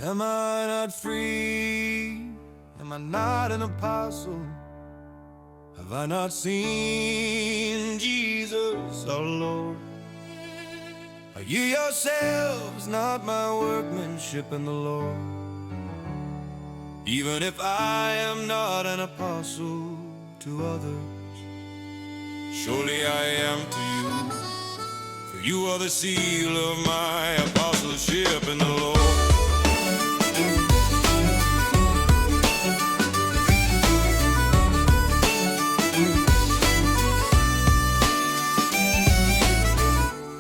Am I not free? Am I not an apostle? Have I not seen Jesus our Lord? Are you yourselves not my workmanship in the Lord? Even if I am not an apostle to others, surely I am to you, for you are the seal of my apostleship in the Lord.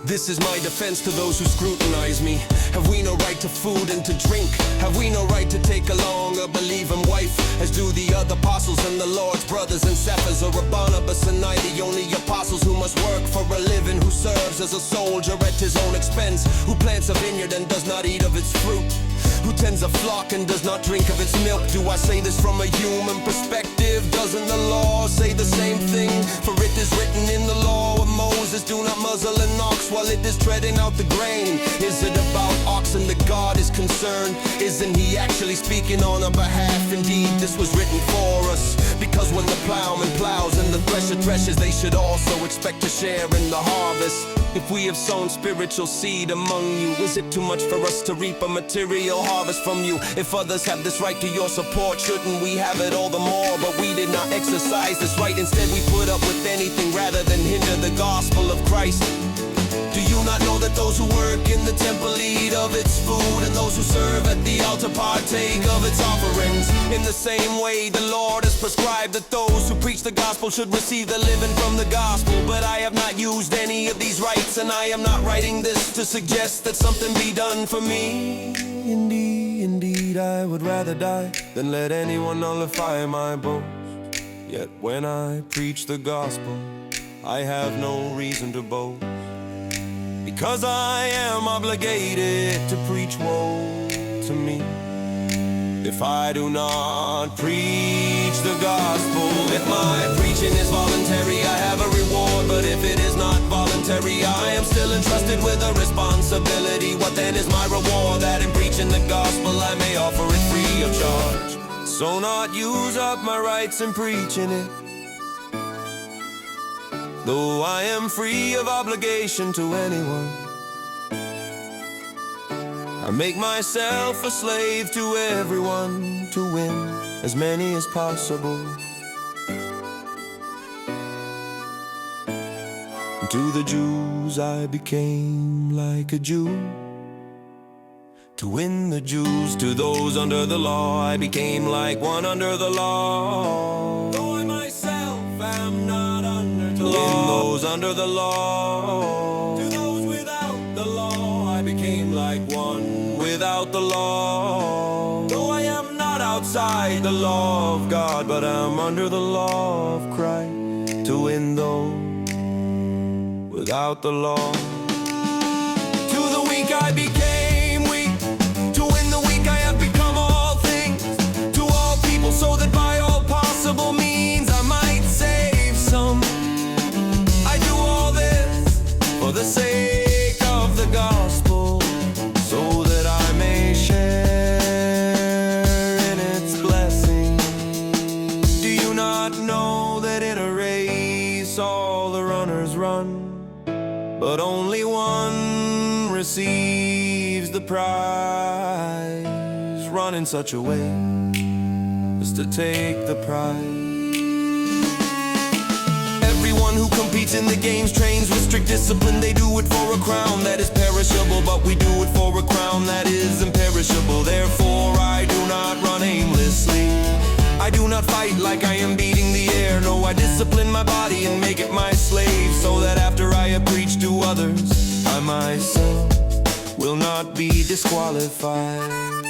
This is my defense to those who scrutinize me. Have we no right to food and to drink? Have we no right to take along a believing wife, as do the other apostles and the Lord's brothers and Cephas? Or Barnabas and I, the only apostles who must work for a living, who serves as a soldier at his own expense, who plants a vineyard and does not eat of its fruit, who tends a flock and does not drink of its milk? Do I say this from a human perspective? Doesn't the law say the same thing? For it is written in the law of Moses, do not muzzle an ox while it is treading out the grain. Is it about oxen that God is concerned? Isn't he actually speaking on our behalf? Indeed, this was written for us, because when the plowman plows and the thresher threshes, they should also expect to share in the harvest. If we have sown spiritual seed among you, is it too much for us to reap a material harvest from you? If others have this right to your support, shouldn't we have it all the more? But we did not exercise this right. Instead we put up with anything rather than hinder the gospel of Christ. Do you not know that those who work in the temple eat of its food, and those who serve at the altar partake of its offerings? In the same way, the Lord has prescribed that those who preach the gospel should receive the living from the gospel. But I have not used any of these rights, and I am not writing this to suggest that something be done for me. Indeed, I would rather die than let anyone nullify my boast. Yet when I preach the gospel, I have no reason to boast, because I am obligated to preach. Woe to me if I do not preach the gospel. If my preaching is voluntary, I have a reward. But if it is not voluntary, I am still entrusted with a responsibility. What then is my reward? That in preaching the gospel I may offer it free of charge. So not use up my rights in preaching it, though I am free of obligation to anyone. I make myself a slave to everyone, to win as many as possible. To the Jews I became like a Jew, to win the Jews. To those under the law I became like one under the law, though I myself am not under the law. To win those under the law. To those without the law I became like one without the law, though I am not outside the law of God, but I'm under the law of Christ. To win those without the law. To the weak I became weak, to win the weak I have become all things to all people, so that by all possible means I might save some. I do all this for the sake of the gospel, so that I may share in its blessing. Do you not know that in a race all the runners run, but only one receives the prize? Run in such a way as to take the prize. Everyone who competes in the games trains with strict discipline. They do it for a crown that is perishable, but we do it for a crown that is imperishable. Therefore I do not run aimlessly, I do not fight like I am beating the air. No, I discipline my body and make it my slave, so that after I have preached to others, I myself will not be disqualified.